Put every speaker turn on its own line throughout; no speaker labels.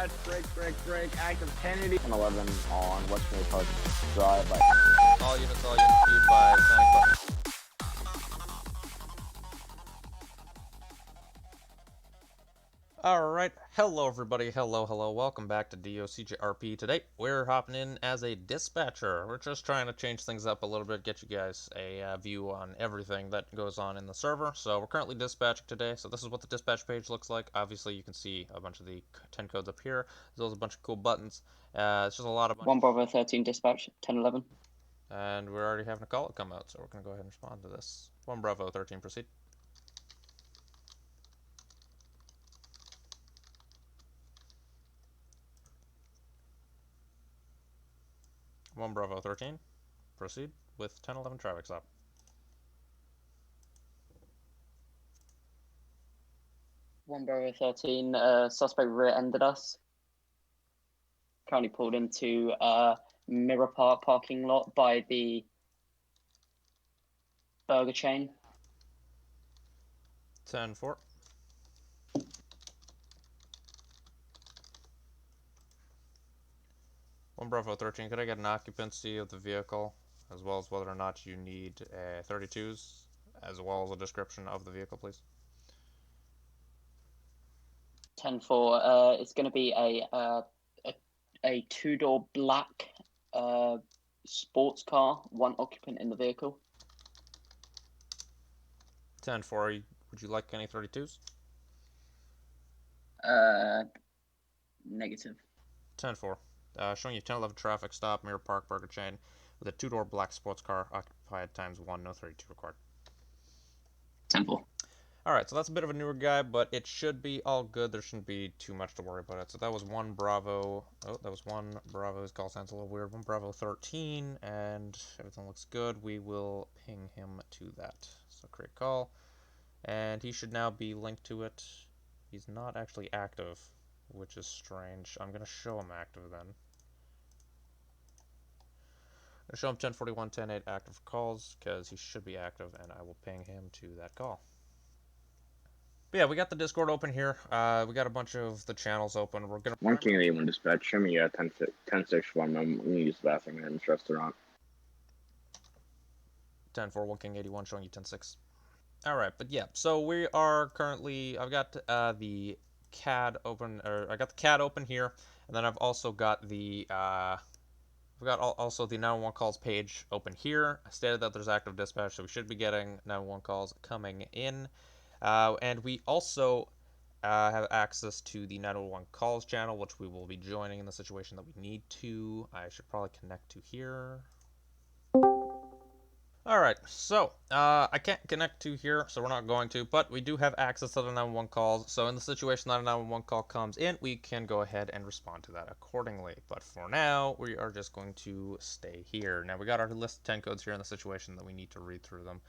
dispatch, break, active 1080.
11 on Western Park Drive.
All units, viewed by Sonic Button. Alright, hello everybody, hello, welcome back to DOCJRP. Today, we're hopping in as a dispatcher. We're just trying to change things up a little bit, get you guys a view on everything that goes on in the server. So we're currently dispatching today, so this is what the dispatch page looks like. Obviously, you can see a bunch of the 10 codes up here, as well as a bunch of cool buttons. It's just a lot of...
1 Bravo 13 dispatch, 1011.
And we're already having a call come out, so we're going to go ahead and respond to this. 1 Bravo 13, proceed. 1 Bravo 13, proceed with 1011 traffic stop.
One Bravo 13, suspect rear-ended us. Currently pulled into Mirror Park parking lot by the burger chain.
10-4. One Bravo 13, could I get an occupancy of the vehicle, as well as whether or not you need 32s, as well as a description of the vehicle, please?
10-4, it's going to be a two-door black sports car, 1 occupant in the vehicle.
10-4, would you like any 32s?
Negative.
10-4. Showing you 1011 traffic stop, Mirror Park burger chain, with a two-door black sports car, occupied ×1, no 32 required.
10-4.
Alright, so that's a bit of a newer guy, but it should be all good. There shouldn't be too much to worry about it. So that was 1 Bravo. Oh, that was 1 Bravo. His call sounds a little weird. 1 Bravo 13, and everything looks good. We will ping him to that. So create call, and he should now be linked to it. He's not actually active, which is strange. I'm going to show him active then. I'm going to show him 1041, 108 active for calls, because he should be active, and I will ping him to that call. But yeah, we got the Discord open here. We got a bunch of the channels open. We're gonna...
1 King 81 dispatch, show me 1061. I'm going to use the bathroom in this restaurant.
10-4, 1 King 81, showing you 10-6. Alright, but yeah, so we are currently... I've got the CAD open, or I got the CAD open here, and then I've also got the... We've got also the 911 calls page open here. I stated that there's active dispatch, so we should be getting 911 calls coming in. And we also have access to the 911 calls channel, which we will be joining in the situation that we need to. I should probably connect to here. Alright, so I can't connect to here, so we're not going to, but we do have access to the 911 calls, so in the situation that a 911 call comes in, we can go ahead and respond to that accordingly. But for now, we are just going to stay here. Now, we got our list of 10 codes here in the situation that we need to read through them.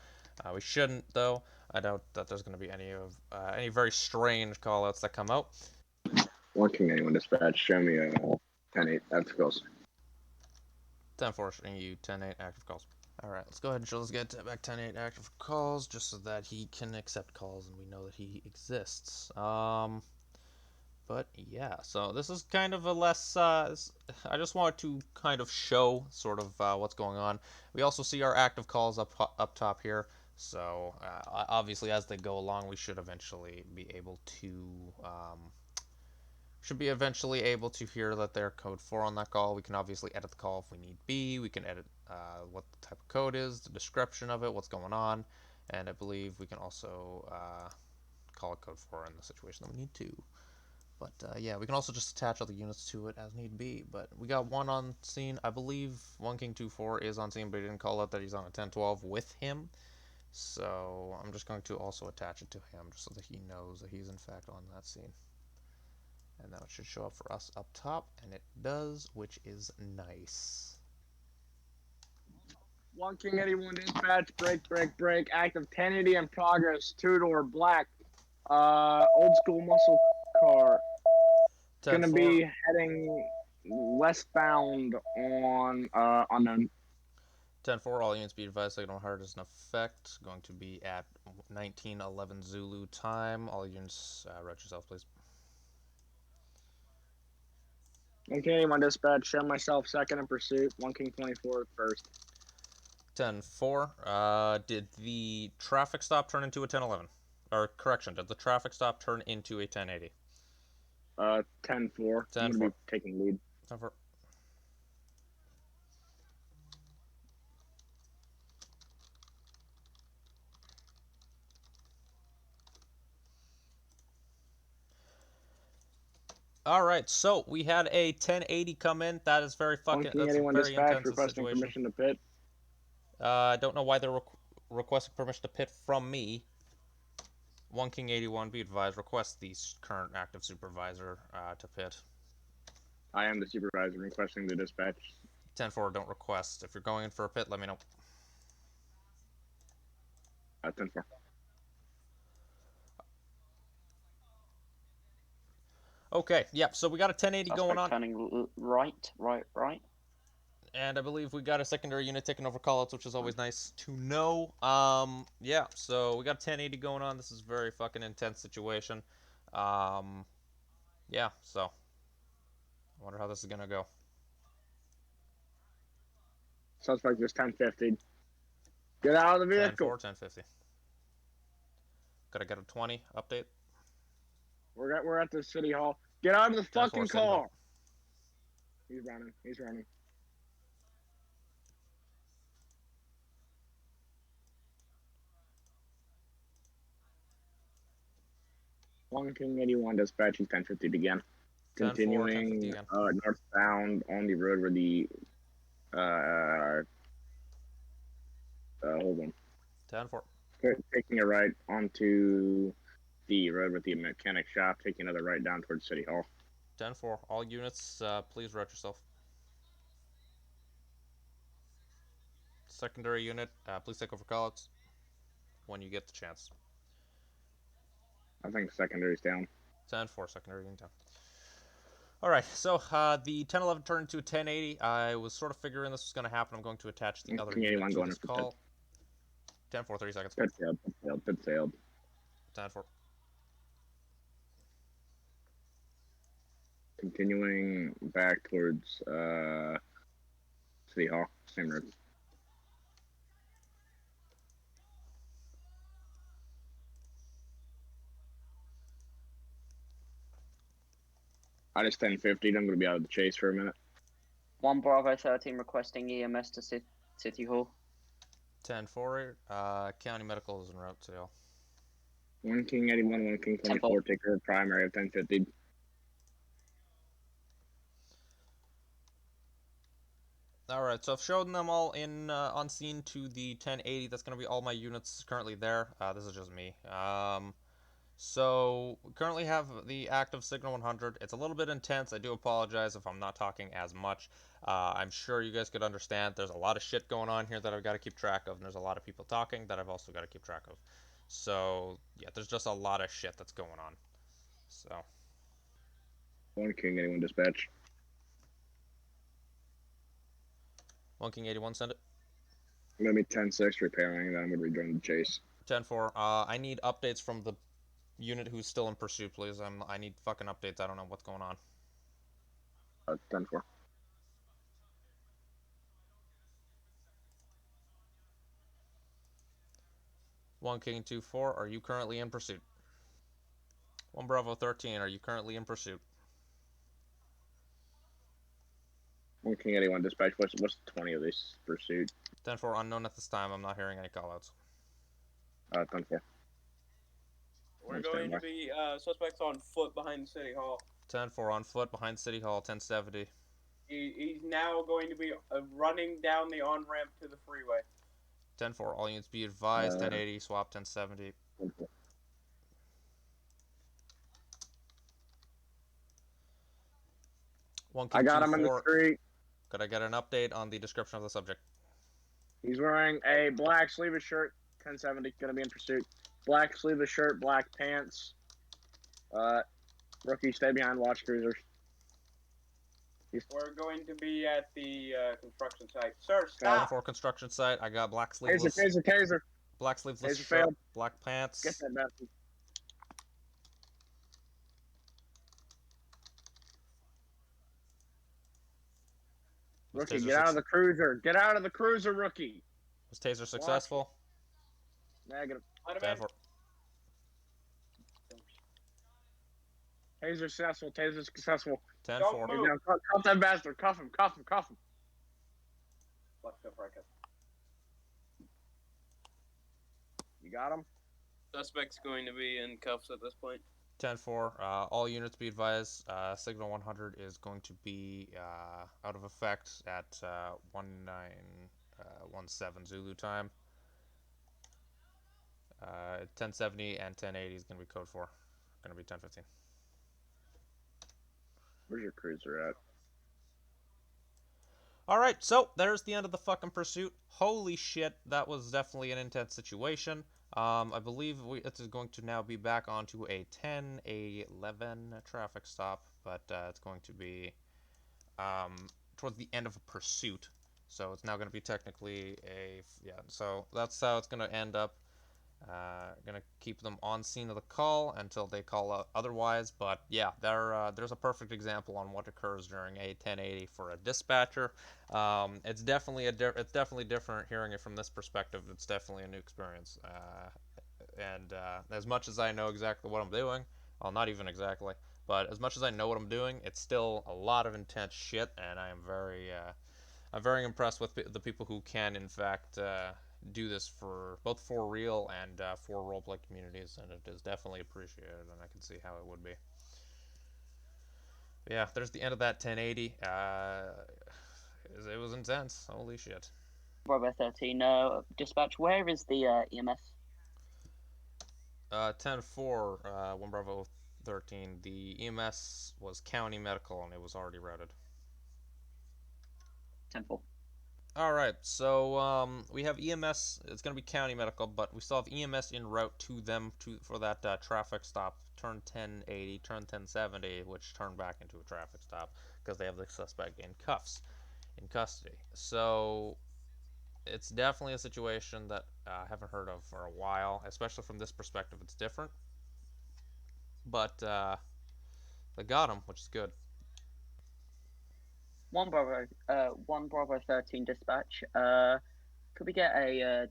We shouldn't, though. I doubt that there's going to be any very strange callouts that come out.
1 King 81 dispatch, show me 10-8 active calls.
10-4, showing you 10-8 active calls. Alright, let's go ahead and let's get back 10-8 active calls, just so that he can accept calls and we know that he exists. But yeah, so this is kind of a less, I just wanted to kind of show sort of what's going on. We also see our active calls up top here, so obviously as they go along we should eventually be able to, hear that they're code 4 on that call. We can obviously edit the call if we need be. We can edit what the type of code is, the description of it, what's going on, and I believe we can also call it code 4 in the situation that we need to. But yeah, we can also just attach other units to it as need be. But we got 1 on scene. I believe 1 King 24 is on scene, but he didn't call out that he's on a 1012 with him. So I'm just going to also attach it to him just so that he knows that he's in fact on that scene. And now it should show up for us up top, and it does, which is nice.
1 King 81 dispatch, break, active 1080 in progress, 2-door black, old school muscle car. Gonna be heading westbound on unknown.
10-4, all units be advised signal hard is in effect. Going to be at 1911 Zulu time. All units, route yourself, please.
1 King 81 dispatch, show myself second in pursuit. 1 King 24 first.
10-4. Did the traffic stop turn into a 10-11? Or, correction, did the traffic stop turn into a 10-80?
10-4. I'm going to be taking lead.
10-4. All right, so we had a 1080 come in. That is very fucking. That's a very intense
requesting
situation.
permission to pit.
I don't know why they're requesting permission to pit from me. 1 King 81, be advised, request the current active supervisor to pit.
I am the supervisor requesting the dispatch.
10-4, don't request. If you're going in for a pit, let me know.
10-4.
Okay, yep, so we got a 1080 going on.
Turning right.
And I believe we got a secondary unit taking over callouts, which is always nice to know. Yeah, so we got a 1080 going on. This is a very fucking intense situation. Yeah, so I wonder how this is gonna go.
Suspect is 1050. Get out of the vehicle.
10-4, 1050. Gotta get a 20 update.
We're at the city hall. Get out of the fucking car. He's running. He's running. One King 81 dispatching 1050 again.
10-4,
Continuing
1050 again.
Northbound on the road where the hold on.
10-4.
Taking a right onto the road with the mechanic shop, taking another right down towards City Hall.
10-4. All units, please route yourself. Secondary unit, please take over callouts when you get the chance.
I think secondary's down.
10-4, secondary unit down. Alright, so the 1011 turned into a 1080. I was sort of figuring this was going to happen. I'm going to attach the other unit to this call. 10-4, 30 seconds.
Pit failed.
10-4.
Continuing back towards City Hall, same road. I just 1050. I'm going to be out of the chase for a minute.
1 Bravo 13 requesting EMS to City Hall.
10-4. County Medical is en route to y'all.
1 King 81, 1 King 24, take her primary of 1050.
Alright, so I've shown them all in on scene to the 1080. That's going to be all my units currently there. This is just me. So, we currently have the active Signal 100. It's a little bit intense. I do apologize if I'm not talking as much. I'm sure you guys could understand. There's a lot of shit going on here that I've got to keep track of, and there's a lot of people talking that I've also got to keep track of. So, yeah, there's just a lot of shit that's going on. So.
1 King 81 dispatch.
1 King 81, send it.
I'm going to be 10-6 repairing, and then I'm going to rejoin the chase.
10-4. I need updates from the unit who's still in pursuit, please. I need fucking updates. I don't know what's going on.
10-4.
One King 2-4, are you currently in pursuit? 1 Bravo 13, are you currently in pursuit?
1 King 81 dispatch. What's 20 of this pursuit?
10-4, unknown at this time. I'm not hearing any callouts.
10-4.
We're going to be suspects on foot behind City Hall.
10-4 on foot behind City Hall, 1070.
He's now going to be running down the on-ramp to the freeway.
10-4, all units be advised, 1080, swap 1070.
10-4. I got him in the street.
Could I get an update on the description of the subject?
He's wearing a black sleeveless shirt, 1070, gonna be in pursuit. Black sleeveless shirt, black pants. Rookie, stay behind, watch cruisers.
We're going to be at the construction site. Sir, stop!
For construction site, I got black sleeveless.
Taser.
Black sleeveless
Taser
shirt,
failed.
black pants.
Get that bastard. Rookie, get out of the cruiser. Get out of the cruiser, rookie.
Was taser successful?
Negative.
Stand for.
Taser successful. Taser successful.
10-4.
Cuff that bastard. Cuff him. Cuff him. Cuff him.
Let's go for it.
You got him?
Suspect's going to be in cuffs at this point.
10-4. All units be advised. Signal 100 is going to be out of effect at 1917 Zulu time. 1070 and 1080 is going to be code 4. Going to be 1015.
Where's your cruiser at?
Alright, so there's the end of the fucking pursuit. Holy shit, that was definitely an intense situation. I believe it is going to now be back onto a 10-11 traffic stop, but it's going to be towards the end of a pursuit. So it's now going to be technically a... Yeah, so that's how it's going to end up. Going to keep them on scene of the call until they call otherwise, but yeah, there's a perfect example on what occurs during a 1080 for a dispatcher. It's definitely different hearing it from this perspective. It's definitely a new experience, and as much as I know exactly what I'm doing, well, not even exactly, but as much as I know what I'm doing, it's still a lot of intense shit, and I'm very impressed with the people who can, in fact, do this for both for real and for roleplay communities, and it is definitely appreciated, and I can see how it would be. But yeah, there's the end of that 1080. It was intense. Holy shit.
Bravo 13, dispatch, where is the EMS?
10-4, 1 Bravo 13. The EMS was county medical, and it was already routed.
10-4.
Alright, so we have EMS, it's going to be county medical, but we still have EMS en route to them for that traffic stop, turn 1080, turn 1070, which turned back into a traffic stop because they have the suspect in custody. So it's definitely a situation that I haven't heard of for a while, especially from this perspective. It's different, but they got him, which is good.
1 Bravo 13 dispatch. Could we get a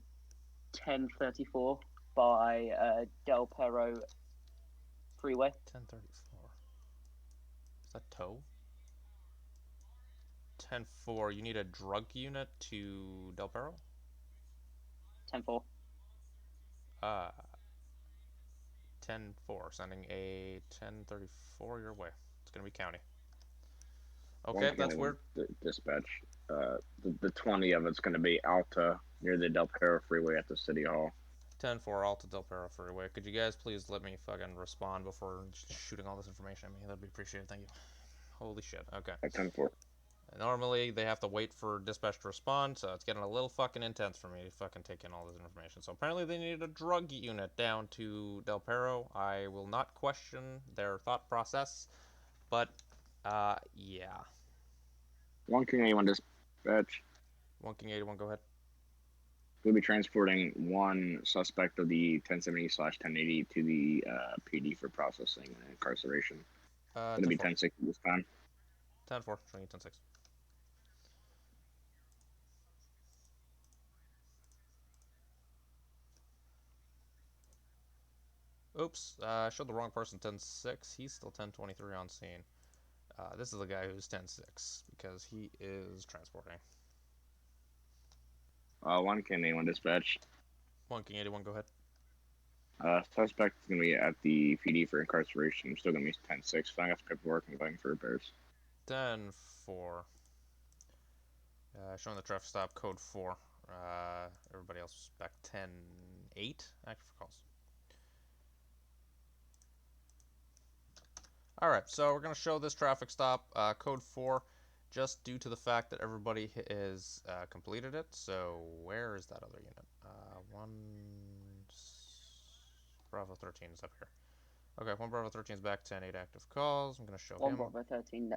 1034 by Del Perro Freeway?
1034. Is that tow? 10-4. You need a drug unit to Del Perro?
10-4.
10-4. Sending a 1034 your way. It's gonna be county. Okay, that's weird.
Dispatch. The 20 of it's going to be Alta near the Del Perro Freeway at the City Hall.
10-4 Alta Del Perro Freeway. Could you guys please let me fucking respond before shooting all this information at me? That'd be appreciated. Thank you. Holy shit. Okay.
10-4.
Normally, they have to wait for dispatch to respond, so it's getting a little fucking intense for me to fucking take in all this information. So apparently they needed a drug unit down to Del Perro. I will not question their thought process, but, yeah.
1 King 81 dispatch.
1 King 81, go ahead.
We'll be transporting one suspect of the 1070/1080 to the PD for processing and incarceration. Going to be 10-6 this time.
10-4, 10-6. Oops, I showed the wrong person 10-6. He's still 10-23 on scene. This is the guy who's 10-6 because he is transporting.
1 King 81 dispatch.
1 King 81, go ahead.
Suspect is going to be at the PD for incarceration. I'm still going to be 10-6. Filling out the paperwork and going for repairs.
10-4. Showing the traffic stop, code 4. Everybody else back 10-8. Active for calls. Alright, so we're going to show this traffic stop, code 4, just due to the fact that everybody has completed it. So where is that other unit? 1 Bravo 13 is up here. Okay, 1 Bravo 13 is back, 10-8 active calls. I'm going to show
1
him.
1 Bravo 13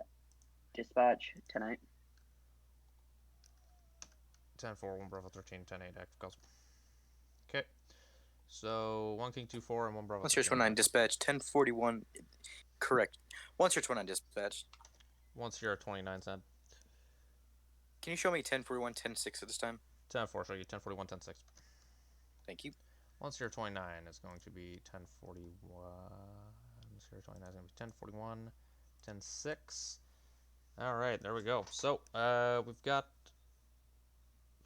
dispatch, 10-8.
10-4, 1 Bravo 13, 10-8 active calls. Okay, so 1 King 2-4 and 1 Bravo 13.
1-29 dispatch, 1041. Correct. 1-29 dispatch.
1-29 cent.
Can you show me 1041, 106 at this time?
10-4, show you 10-41, 10-6.
Thank you.
1-0-29 is going to be 10-41. 1-0-29 is going to be 10-41, 10-6. All right, there we go. So we've got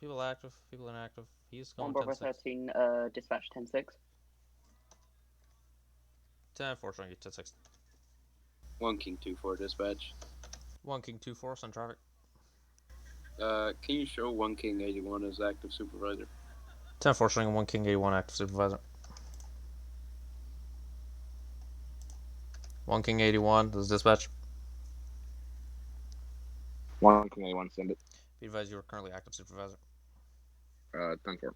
people active, people inactive. He's going
1 Bravo
10-6.
13, dispatch 10-6.
10-4, showing you 10-6.
1 King 2-4 dispatch.
1 King 2-4, send traffic.
Can you show 1 King 81 as active supervisor?
10-4, showing 1 King 81 active supervisor. 1 King 81, this is dispatch.
1 King 81, send it.
Be advised you are currently active supervisor.
10-4.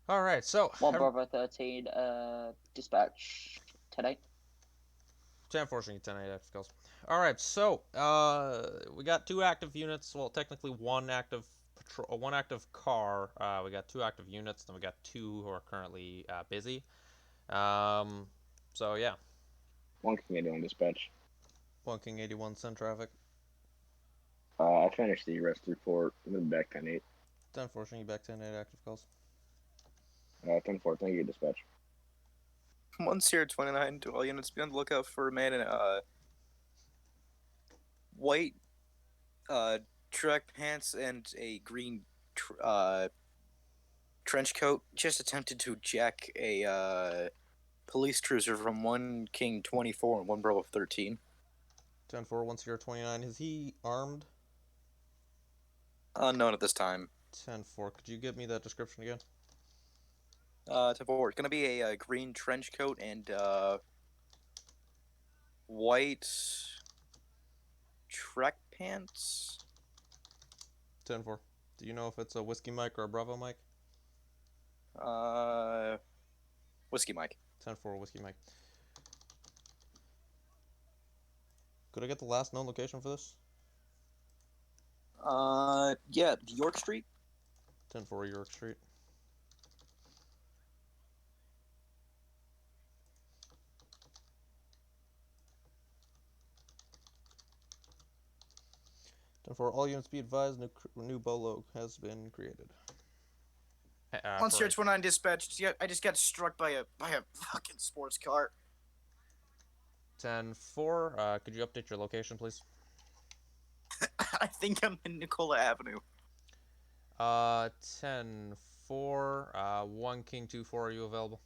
All right, so
1 Bravo 13, dispatch 10-8.
10-4, showing you 10-8 active calls. All right, so we got 2 active units. Well, technically 1 active patrol, 1 active car. We got 2 active units, then we got 2 who are currently busy. So yeah.
1 King 81 dispatch.
1 King 81, send traffic.
I finished the arrest report. I'm going to be back 10-8.
10-4, showing you back 10-8 active calls.
10-4, thank you, dispatch.
1-0-29 to all units, be on the lookout for a man in a white track pants and a green trench coat. Just attempted to jack a police cruiser from 1 King 24 and 1 Bravo 13.
10-4, 1-0-29. Is he armed?
Unknown at this time.
10-4, could you give me that description again?
10-4. It's gonna be a green trench coat and white track pants.
10-4. Do you know if it's a Whiskey Mike or a Bravo Mike?
Whiskey Mike.
10-4, Whiskey Mike. Could I get the last known location for this?
Yeah, York Street.
10-4, York Street. For all units, be advised, new BOLO has been created.
1-0-29 dispatch. I just got struck by a fucking sports car.
10-4, could you update your location, please?
I think I'm in Nicola Avenue.
10-4, 1 King 2-4, are you available?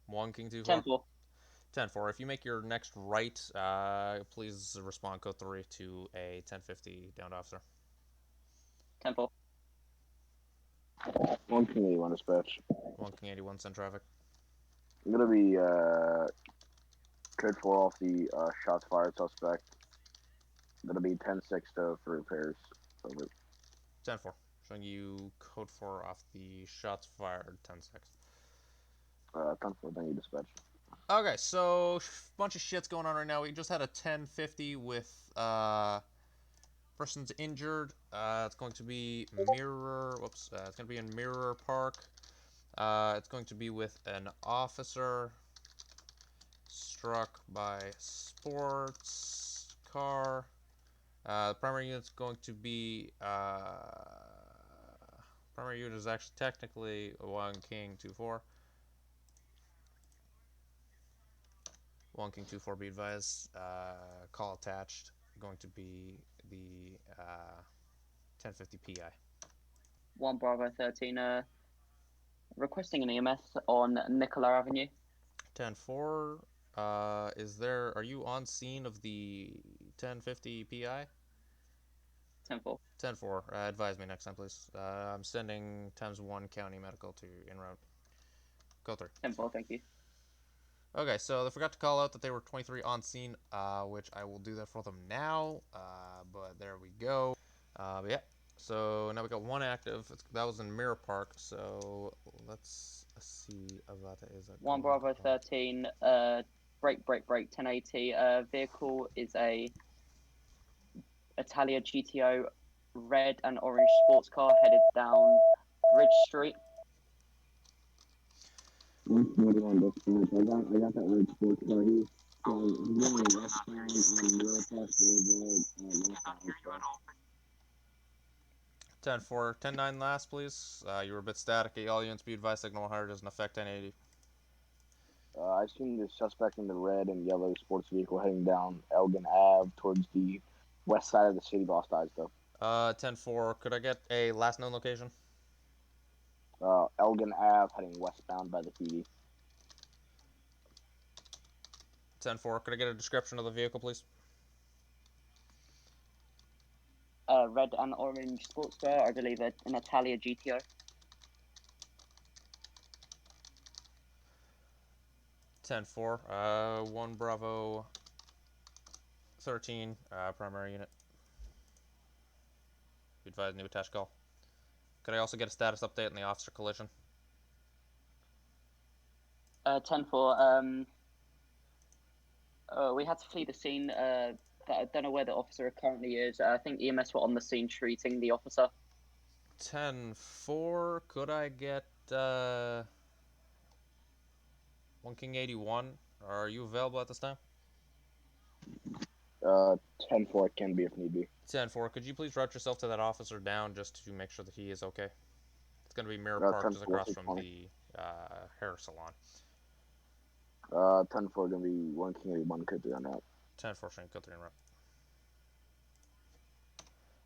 One King 2-4.
10-4.
10-4. If you make your next right, please respond code 3 to a 1050 downed officer.
10-4.
1 King 81 dispatch.
1 King 81, send traffic.
I'm going to be code 4 off the shots fired suspect. That'll be 10-6 for repairs. Over.
10-4. Showing you code 4 off the shots fired, 10-6.
10-4, thank you, dispatch.
Okay, so bunch of shit's going on right now. We just had a 1050 with persons injured. It's going to be Mirror. Whoops. It's going to be in Mirror Park. It's going to be with an officer struck by sports car. The primary unit's going to be primary unit is actually technically 1 King 2-4. 1 King 2-4, be advised. Call attached. Going to be the 1050 PI.
1 Bravo 13, requesting an EMS on Nicola Avenue.
10-4. Are you on scene of the 1050 PI?
10-4.
10-4. Advise me next time, please. I'm sending Thames 1 County Medical to en route. Go through.
10-4, thank you.
Okay, so they forgot to call out that they were 23 on scene, which I will do that for them now. But there we go. But yeah, so now we got 1 active. That was in Mirror Park. So let's see. Avata is a
1 Bravo 13, break, 1080. Vehicle is a Italia GTO red and orange sports car headed down Bridge Street.
I got that red sports car. He's going westbound on Middle Pass Boulevard, Los
10-4, 10-9 last, please. You were a bit static. All units be advised, signal higher doesn't affect 1080.
I seen the suspect in the red and yellow sports vehicle heading down Elgin Ave towards the west side of the city. Lost eyes though.
10-4, could I get a last known location?
Elgin Ave heading westbound by the PD.
10-4, could I get a description of the vehicle, please?
Red and orange sports car, I believe an Italia GTO.
10-4, 1 Bravo 13, primary unit. Be advised, new attached call. Could I also get a status update on the officer collision?
10-4, we had to flee the scene. I don't know where the officer currently is. I think EMS were on the scene treating the officer.
10-4, could I get 1 King 81? Are you available at this time?
10-4 can be if need be.
10-4, could you please route yourself to that officer down just to make sure that he is okay? It's going to be Mirror Park just across from the hair salon.
10-4 gonna be 1 King 81 could be on that.
10-4, showing code 3 in rep.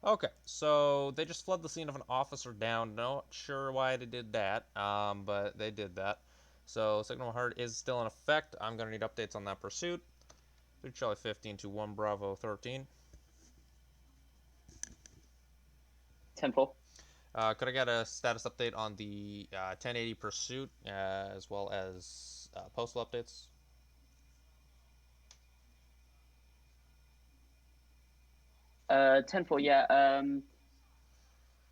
Okay, so they just fled the scene of an officer down. Not sure why they did that, but they did that. So signal hard is still in effect. I'm going to need updates on that pursuit. 3 Charlie 15 to 1 Bravo 13.
10-4.
Could I get a status update on the 1080 pursuit, as well as postal updates?
Uh, 10-4, yeah.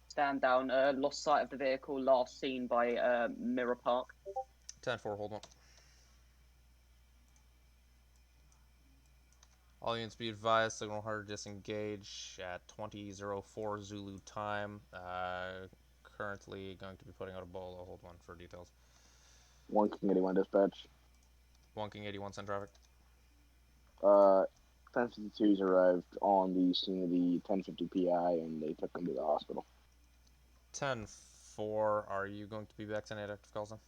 Stand down. Lost sight of the vehicle. Last seen by Mirror Park.
10-4, hold on. All units be advised, signal hard disengage at 20:04 Zulu time. Currently going to be putting out a bolo. Hold on for details.
1 King 81 dispatch.
1 King 81 send traffic.
1052s arrived on the scene of the 1050 PI and they took him to the hospital.
10-4, are you going to be back to 10-8 active calls then?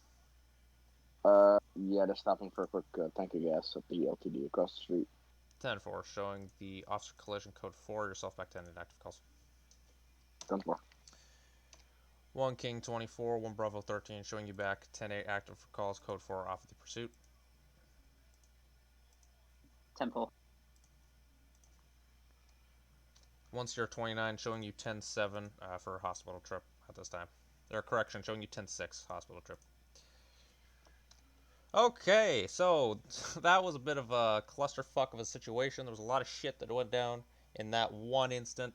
Yeah, they're stopping for a quick tank of gas at the LTD across the street.
10-4, showing the officer collision code 4, yourself back to 10-8 active calls.
10-4.
1 King 24, 1 Bravo 13, showing you back 10-8 active for calls, code 4 off of the pursuit.
10-4.
1 Sierra 29, showing you 10-7 for a hospital trip at this time. Or correction, showing you 10-6 hospital trip. Okay, so that was a bit of a clusterfuck of a situation. There was a lot of shit that went down in that one instant.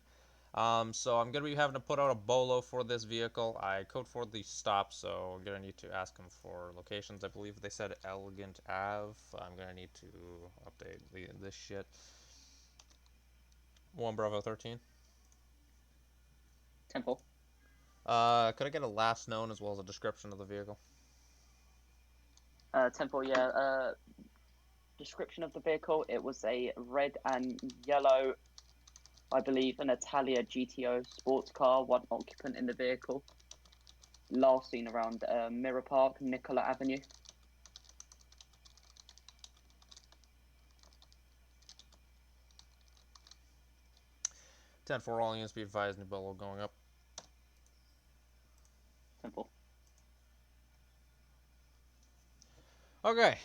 So I'm going to be having to put out a bolo for this vehicle. I code for the stop, so I'm going to need to ask them for locations. I believe they said Elegant Ave. I'm going to need to update this shit. 1 Bravo 13.
10-4.
Could I get a last known as well as a description of the vehicle?
10-4, yeah. Description of the vehicle, it was a red and yellow, I believe, an Italia GTO sports car, 1 occupant in the vehicle. Last seen around Mirror Park, Nicola Avenue.
10-4, all units be advised, new bolo going up.
10-4.
Okay.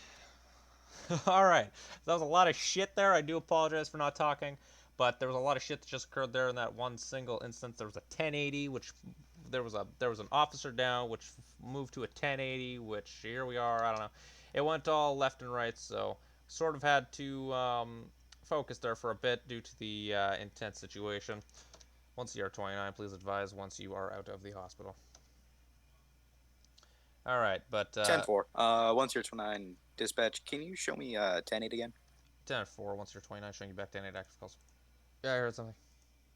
Alright. That was a lot of shit there. I do apologize for not talking. But there was a lot of shit that just occurred there in that one single instance. There was a 1080, which there was an officer down, which moved to a 1080, which here we are. I don't know. It went all left and right, so sort of had to focus there for a bit due to the intense situation. Once you are 29, please advise once you are out of the hospital. All right, but
10-4. Once you're 29, dispatch. Can you show me 10-8 again?
10-4. Once you're 29, showing you back to 10-8 active calls. Yeah, I heard something.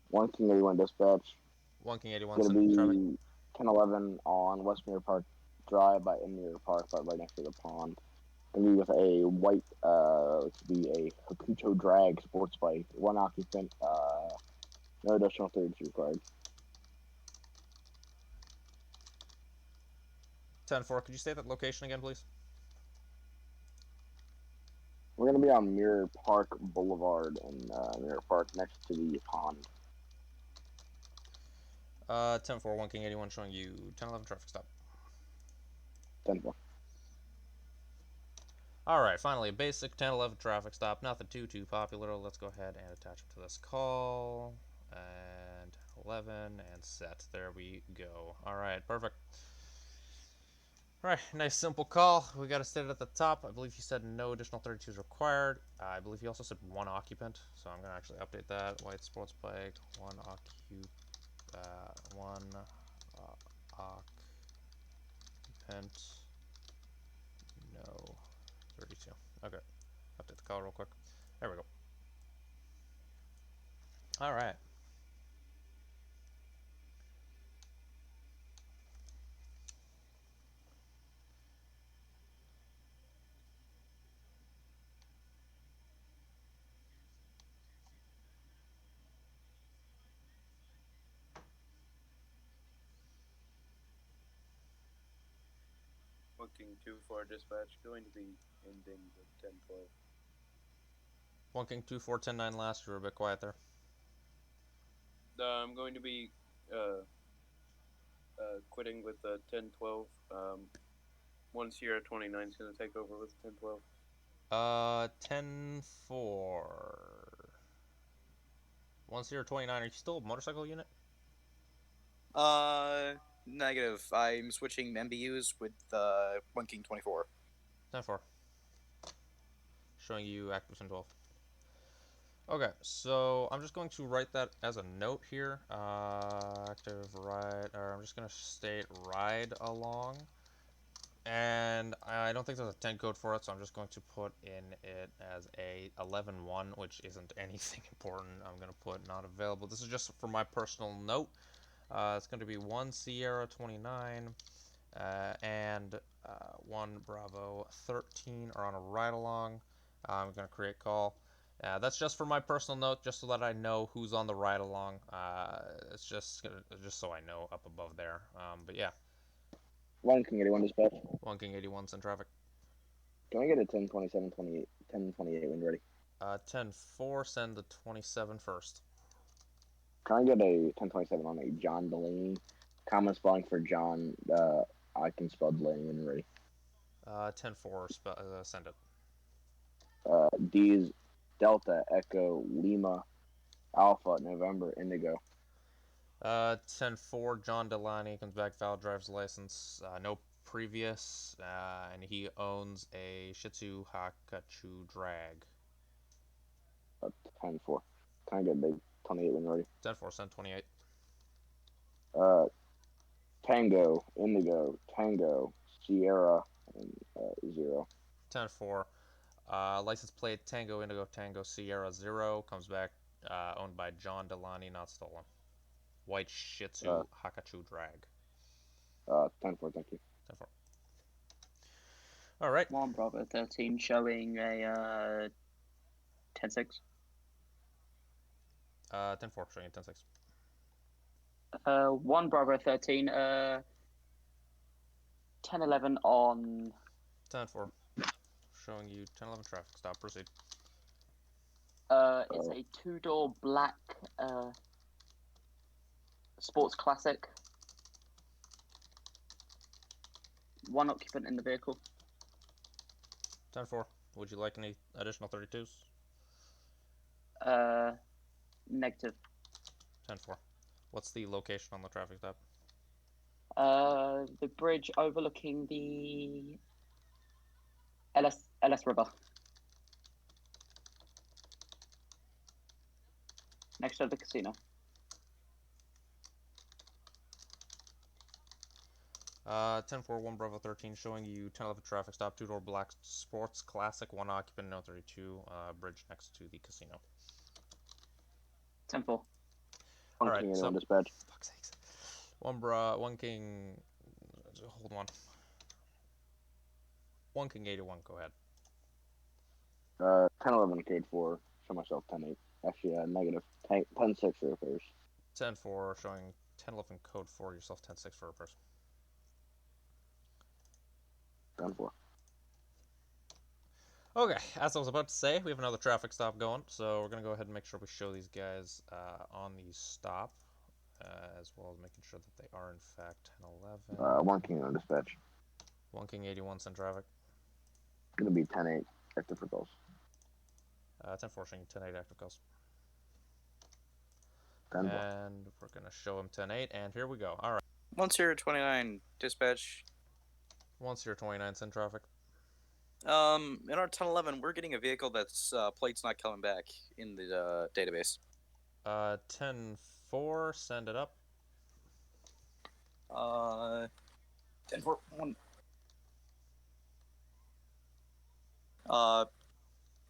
1 King 81 dispatch.
1 King 81.
It's gonna be 10-11 on West Mirror Park Drive by Inmere Park, but right next to the pond. Gonna be with a white, to be a Hakucho drag sports bike, one occupant, no additional thirds required.
10-4, could you say that location again, please?
We're gonna be on Mirror Park Boulevard in Mirror Park, next to the pond.
10-4, 1 King 81 showing you 10-11 traffic stop.
10-4.
Alright, finally, a basic 10-11 traffic stop. Nothing too popular. Let's go ahead and attach it to this call. And 11 and set. There we go. Alright, perfect. Alright, nice simple call. We got to set it at the top. I believe you said no additional 32s required. I believe you also said one occupant. So I'm going to actually update that. White sports bike, one occupant. No 32. Okay. Update the call real quick. There we go. Alright.
Booking 2-4 dispatch going to be ending with 10-12.
1 King 2-4, 10-9 last. You were a bit quiet there.
I'm going to be quitting with 10-12. 1 Sierra 29 is going to take over with 10-12.
10-4. 1 Sierra 29. Are you still a motorcycle unit?
Negative. I'm switching MBUs with 1 King 24.
10-4. Showing you active 10-12. Okay, so I'm just going to write that as a note here. Active ride, or I'm just going to state ride along. And I don't think there's a 10 code for it, so I'm just going to put in it as a 11-1, which isn't anything important. I'm going to put not available. This is just for my personal note. It's going to be 1 Sierra 29 and 1 Bravo 13 are on a ride along. I'm going to create call. That's just for my personal note, just so that I know who's on the ride along. It's just so I know up above there. But yeah.
1 King 81 dispatch.
1 King 81's in traffic.
Can I get a 10-27, 28, 10-28 when ready?
10-4, send the 27 first.
Can I get a 10-27 on a John Delaney? Common spelling for John, I can spell Delaney when ready.
10-4, send it.
D's Delta Echo Lima Alpha November Indigo.
10-4, John Delaney comes back, valid driver's license, no previous, and he owns a Shih Tzu Hakachu drag.
10-4. Can I get big 28 when ready?
10-4, send 28.
Tango Indigo Tango Sierra and 0.
10-4. License plate Tango Indigo Tango Sierra 0 comes back, owned by John Delaney, not stolen. White Shih Tzu Hakachu drag.
10-4, thank you.
10-4. All right.
1 Bravo 13 showing a 10-6.
10-4 showing a 10-6.
1 Bravo 13. 10-11 on.
10-4 showing you 10-11 traffic stop. Proceed.
It's a 2-door black sports classic. 1 occupant in the vehicle.
10-4. Would you like any additional 32s?
Negative.
10-4. What's the location on the traffic stop?
The bridge overlooking the LS River. Next to the casino.
10-4, 1 Bravo 13 showing you 10-11 traffic stop, 2-door black sports classic, 1 occupant, no 32, bridge next to the casino.
10-4.
Alright, so
dispatch.
fuck's sakes. 1 King, hold on. 1 King 81, go ahead.
10-11 code 4. Show myself 10-8. Actually, negative 10-6 for repairs.
10-4 showing 10-11 code 4, yourself 10-6 for repairs.
10-4.
Okay, as I was about to say, we have another traffic stop going, so we're going to go ahead and make sure we show these guys on the stop, as well as making sure that they are in fact 10-11.
1 King on dispatch.
1 King 81, send traffic.
Gonna be 10-8 active for calls.
10-4 showing 10-8 active calls.
10-4.
And we're going to show him 10-8, and here we go. Alright.
1029 dispatch.
1029, send traffic.
In our 1011, we're getting a vehicle that's plate's not coming back in the database.
10-4, send it up.
10-4,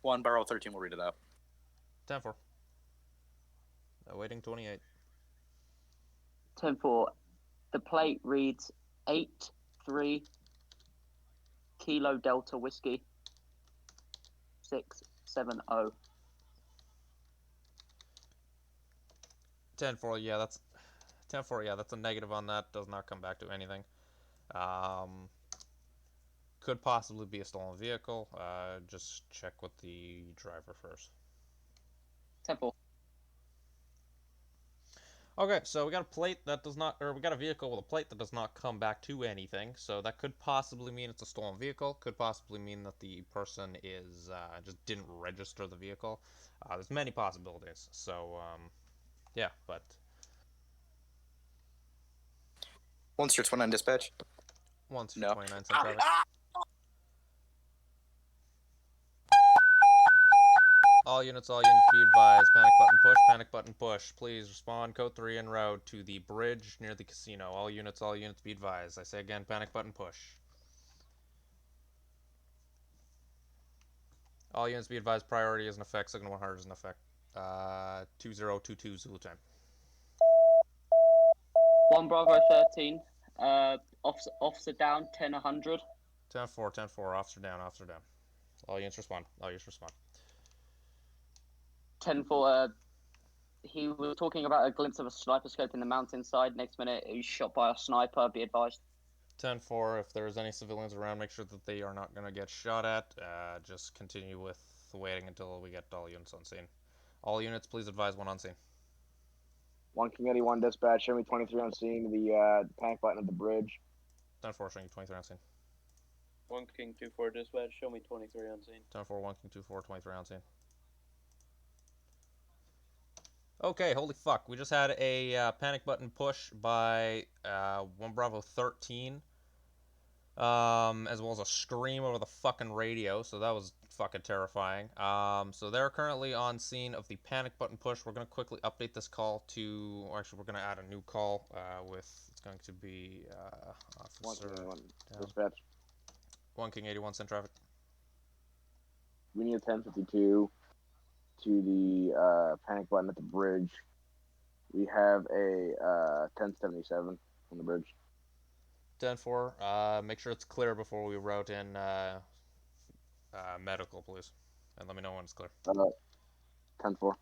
1 barrel 13 will read it out.
10-4. Awaiting 28.
10-4. The plate reads 8-3 Kilo Delta Whiskey 670.
10-4, yeah, that's 10-4, yeah, that's a negative on that. Does not come back to anything. Could possibly be a stolen vehicle. Just check with the driver first.
10-4.
Okay, so we got a plate that does not, or we got a vehicle with a plate that does not come back to anything. So that could possibly mean it's a stolen vehicle. Could possibly mean that the person is just didn't register the vehicle. There's many possibilities. So yeah, but
1029 dispatch.
1029 send traffic. All units be advised. Panic button push. Please respond, code 3 en route to the bridge near the casino. All units be advised. I say again, panic button push. All units be advised, priority is in effect, signal 100 is in effect. 2022 Zulu time.
1 Bravo 13. Officer down, 10-100.
10-4, 10-4, officer down. All units respond.
10-4, he was talking about a glimpse of a sniper scope in the mountainside. Next minute, he's shot by a sniper. Be advised.
10-4, if there's any civilians around, make sure that they are not going to get shot at. Just continue with waiting until we get all units on scene. All units, please advise when on scene.
1 King 81 dispatch, show me 23 on scene. The panic button at the bridge.
10-4, showing you 23 on scene.
1 King 24 dispatch, show me 23 on scene.
10-4, 1 King 24, 23 on scene. Okay, holy fuck. We just had a panic button push by 1 Bravo 13. As well as a scream over the fucking radio, so that was fucking terrifying. So they're currently on scene of the panic button push. We're going to quickly update this call to, or actually we're going to add a new call with, it's going to be officer
1 dispatch.
1 King 81, send traffic.
We need a 1052 to the panic button at the bridge. We have a 1077 on the bridge.
10-4, make sure it's clear before we route in medical, please. And let me know when it's clear.
10-4.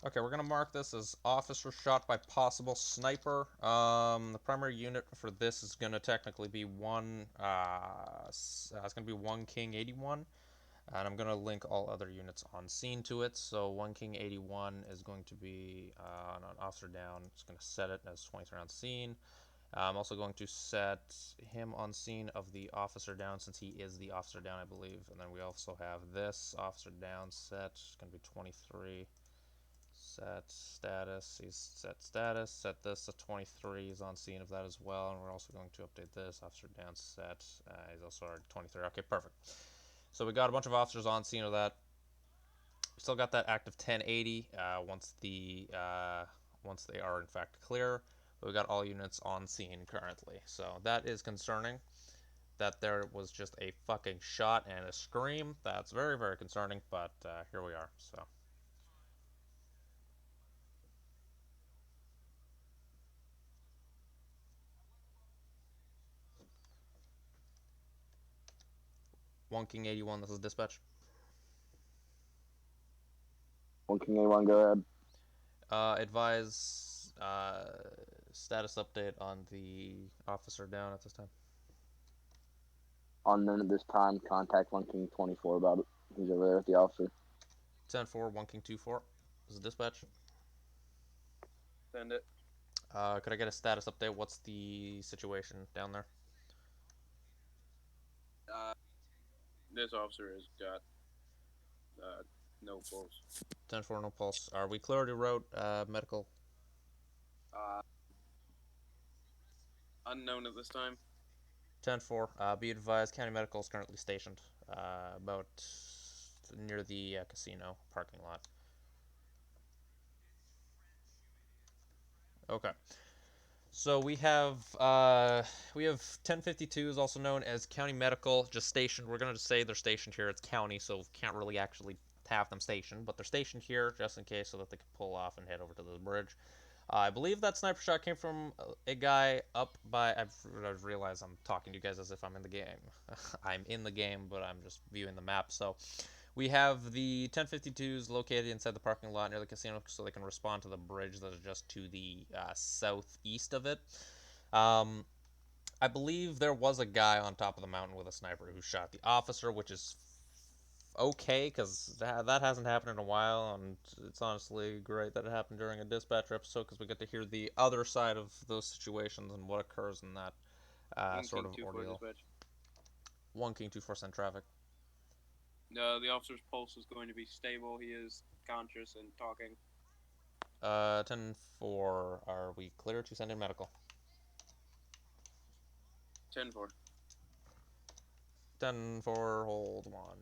Okay, we're going to mark this as officer shot by possible sniper. The primary unit for this is going to technically be it's going to be 1 King 81. And I'm going to link all other units on scene to it. So 1 King 81 is going to be on officer down. It's going to set it as 23 on scene. I'm also going to set him on scene of the officer down since he is the officer down, I believe. And then we also have this officer down set. It's going to be 23. Set status. He's set status. Set this to 23. He's on scene of that as well. And we're also going to update this officer down set. He's also already 23. Okay, perfect. So we got a bunch of officers on scene of that. We still got that active 1080 once they are in fact clear. But we got all units on scene currently, so that is concerning. that there was just a fucking shot and a scream. That's very, very concerning, but here we are, so. One King 81, this is dispatch.
One King 81, go ahead.
Advise status update on the officer down at this time.
Unknown at this time, contact One King 24 about it. He's over there with the officer.
10-4, 1 King 2-4. This is dispatch.
Send it.
Could I get a status update? What's the situation down there?
This officer has got no pulse.
10-4, no pulse. Are we clear to route medical?
Unknown at this time.
10-4, be advised, county medical is currently stationed about near the casino parking lot. Okay. So we have 1052s, also known as county medical, just stationed. We're gonna just say they're stationed here. It's county, so can't really actually have them stationed, but they're stationed here just in case, so that they can pull off and head over to the bridge. I believe that sniper shot came from a guy up by. I've realized I'm talking to you guys as if I'm in the game. I'm in the game, but I'm just viewing the map. So we have the 1052s located inside the parking lot near the casino, so they can respond to the bridge that is just to the southeast of it. I believe there was a guy on top of the mountain with a sniper who shot the officer, which is okay, because that hasn't happened in a while, and it's honestly great that it happened during a dispatcher episode, because we get to hear the other side of those situations and what occurs in that sort of ordeal. 1 King 2-4, send traffic.
The officer's pulse is going to be stable. He is conscious and talking.
10-4, are we clear to send in medical?
10-4.
10-4, hold on.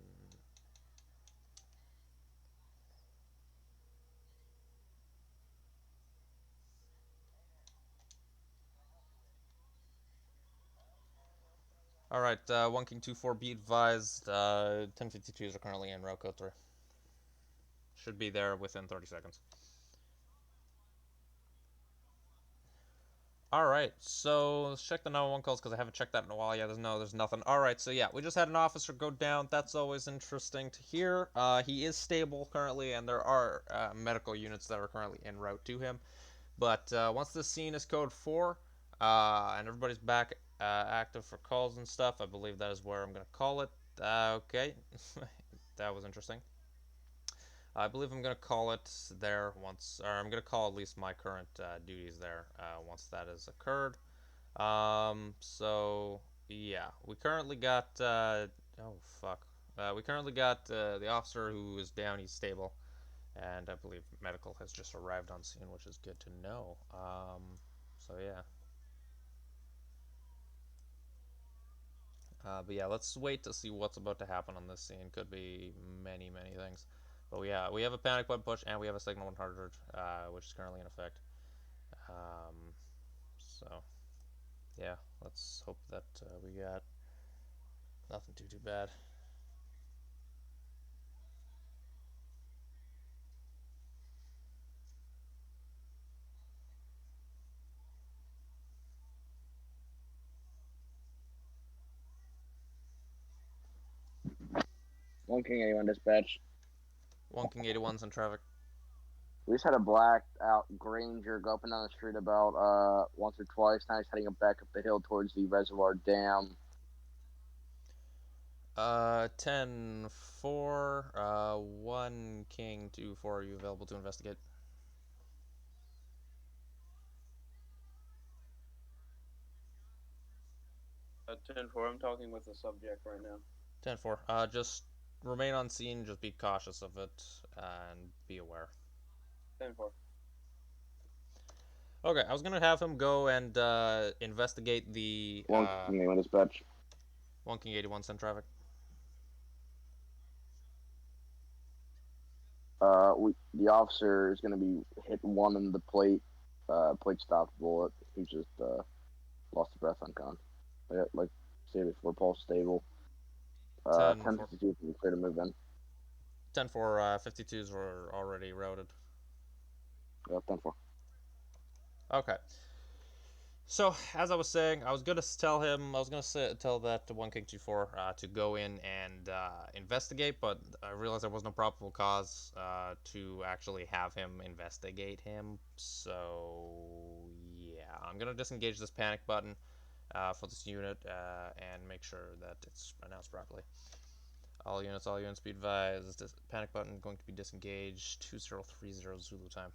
Alright, 1 King 2-4, be advised, 1052s are currently en route, code 3. Should be there within 30 seconds. Alright, so let's check the 911 calls, because I haven't checked that in a while. Yeah, there's nothing. Alright, so yeah, we just had an officer go down. That's always interesting to hear. He is stable currently, and there are medical units that are currently en route to him. But once this scene is code 4, and everybody's back active for calls and stuff, I believe that is where I'm going to call it. Okay, that was interesting. I believe I'm going to call it there once, or I'm going to call at least my current duties there once that has occurred. So, yeah, we currently got, oh, fuck. We currently got the officer who is down, he's stable. And I believe medical has just arrived on scene, which is good to know. So yeah. But yeah, let's wait to see what's about to happen on this scene. Could be many, many things. But we have a panic button push, and we have a signal 100, which is currently in effect. So yeah, let's hope that we got nothing too bad.
One King 81 dispatch.
1 King 81's in traffic.
We just had a blacked out Granger go up and down the street about once or twice. Now he's heading back up the hill towards the reservoir dam.
10-4, 1 King 2-4, are you available to investigate?
10-4. I'm talking with the subject right now.
10-4. Just remain on scene. Just be cautious of it and be aware.
10-4.
Okay, I was gonna have him go and investigate the
1 King 81 dispatch.
1 King 81 send traffic.
The officer is going to be hit one in the plate. Plate stopped bullet. He just lost the breath on con. Like see before Paul's stable.
10
10:52 is clear to move in.
10-4, 52s were already routed.
Yeah, 10-4.
Okay. So, as I was saying, I was gonna tell that One King 2-4 to go in and investigate, but I realized there was no probable cause to actually have him investigate him. So, yeah, I'm gonna disengage this panic button for this unit and make sure that it's announced properly. All units, be advised. This panic button going to be disengaged. 2030 Zulu time.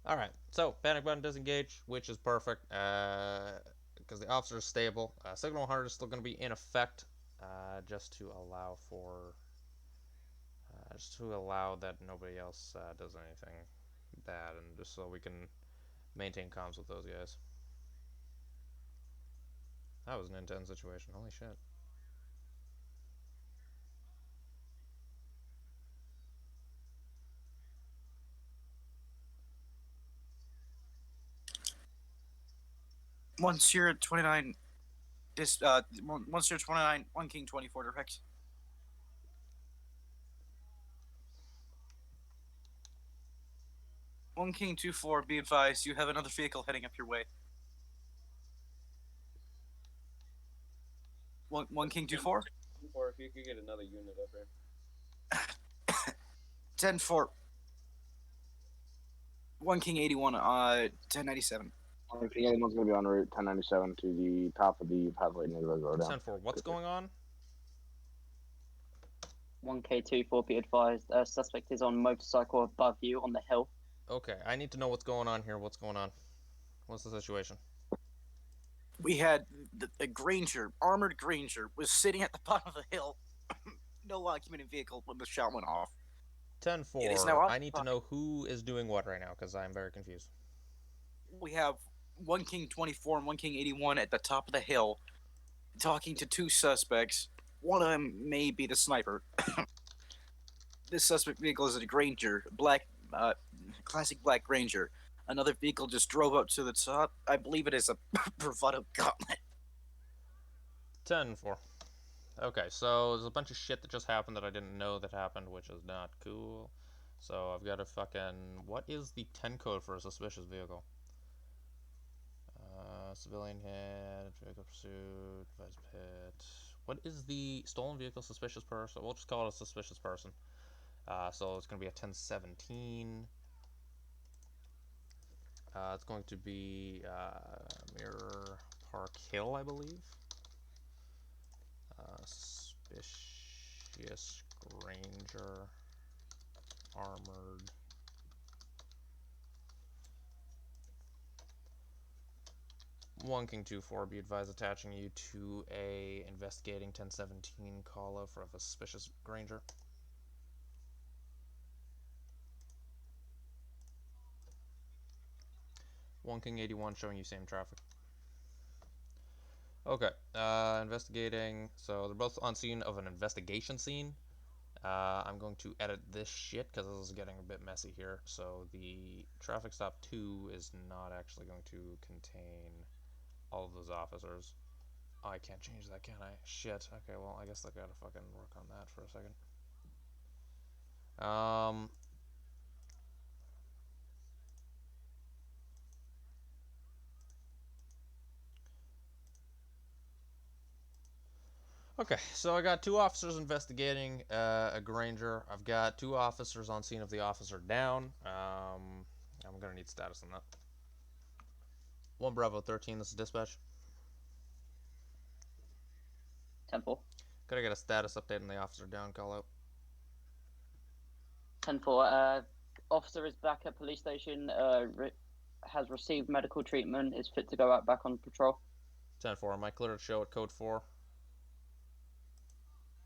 Alright, so panic button disengage, which is perfect because the officer is stable. Signal 100 is still going to be in effect just to allow that nobody else does anything bad, and just so we can maintain comms with those guys. That was an intense situation. Holy shit.
Once you're at 29, once you're 29, 1 King 24 direct. One King 2-4, be advised, you have another vehicle heading up your way. One King 2-4?
2-4, if you could get another unit up there.
10-4. 1 King 81, 1097.
1 King 81's going to be en route 1097 to the top of the pathway near the road down.
10-4, what's going on?
1K24, be advised. Suspect is on motorcycle above you on the hill.
Okay, I need to know what's going on here. What's going on? What's the situation?
We had the Granger, armored Granger, was sitting at the bottom of the hill. No occupant vehicle when the shot went off.
10-4, I need to know who is doing what right now, because I'm very confused.
We have 1 King 24 and 1 King 81 at the top of the hill, talking to two suspects. One of them may be the sniper. This suspect vehicle is a Granger, classic black Granger. Another vehicle just drove up to the top. I believe it is a bravado gauntlet.
10-4. Okay, so there's a bunch of shit that just happened that I didn't know that happened, which is not cool. So I've got to fucking... What is the 10 code for a suspicious vehicle? Civilian hit, vehicle pursuit, vice pit. What is the stolen vehicle suspicious person? We'll just call it a suspicious person. So it's going to be a 1017. It's going to be Mirror Park Hill, I believe. Suspicious Granger, armored. One King 2-4, be advised, attaching you to a investigating 1017 call out for a suspicious Granger. One King 81 showing you same traffic. Okay, investigating. So they're both on scene of an investigation scene. I'm going to edit this shit because this is getting a bit messy here. So the traffic stop 2 is not actually going to contain all of those officers. Oh, I can't change that, can I? Shit. Okay, well, I guess I gotta fucking work on that for a second. Okay, so I got 2 officers investigating a Granger. I've got 2 officers on scene of the officer down. I'm gonna need status on that. 1 Bravo 13, this is dispatch.
10-4.
Could I get a status update on the officer down call out?
10-4. Officer is back at police station. Has received medical treatment. Is fit to go out back on patrol.
10-4, am I clear to show at code 4?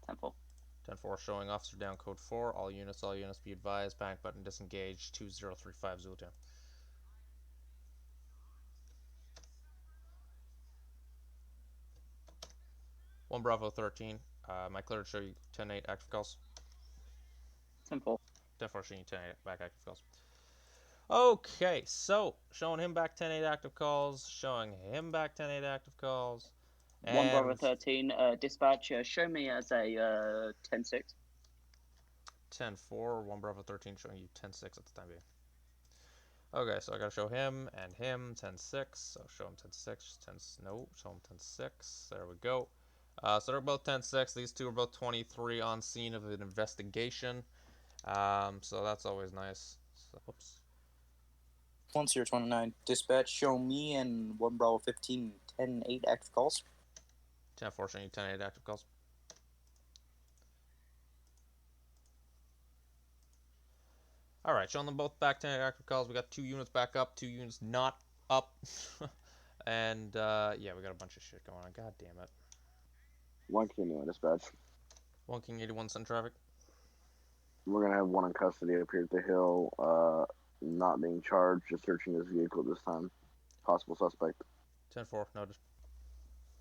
10-4.
10-4 showing officer down code 4. All units be advised. Panic button disengaged. 2035 Zulu time. One Bravo 13. Am I clear to show you 10-8 active calls?
10-4.
10-4 showing you 10-8 back active calls. Okay, so showing him back 10-8 active calls, showing him back 10-8 active calls.
One Brother
And
13, dispatch, show me as a 10-6.
10-4, 1 Bravo 13 showing you 10-6 at the time being. Okay, so I gotta show him and him 10-6. So show him 10-6. No, show him 10-6. There we go. So they're both 10-6. These two are both 23 on scene of an investigation. So that's always nice. So, whoops.
1029, dispatch, show me and 1 Bravo 15, 10-8 active calls.
10-4 showing you 10-8 active calls. Alright, showing them both back 10 active calls. We got 2 units back up, 2 units not up. And, yeah, we got a bunch of shit going on. God damn it.
1 King 81 dispatch.
1 King 81 send traffic.
We're gonna have 1 in custody up here at the hill, not being charged, just searching his vehicle this time. Possible suspect.
10-4, noted.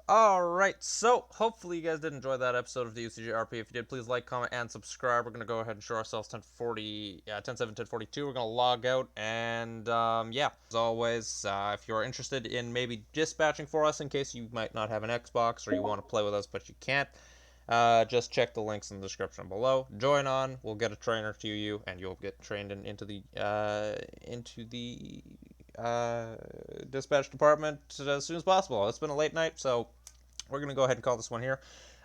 Alright, so hopefully you guys did enjoy that episode of the UCG RP. If you did, please like, comment, and subscribe. We're going to go ahead and show ourselves 10-7, 10-42. We're going to log out, and yeah. As always, if you're interested in maybe dispatching for us in case you might not have an Xbox or you want to play with us but you can't, just check the links in the description below. Join on, we'll get a trainer to you, and you'll get trained into the dispatch department as soon as possible. It's been a late night, so we're going to go ahead and call this one here.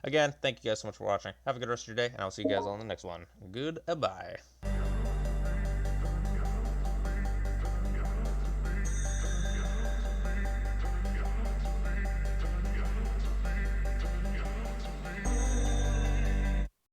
Again, thank you guys so much for watching. Have a good rest of your day, and I'll see you guys on the next one. Goodbye.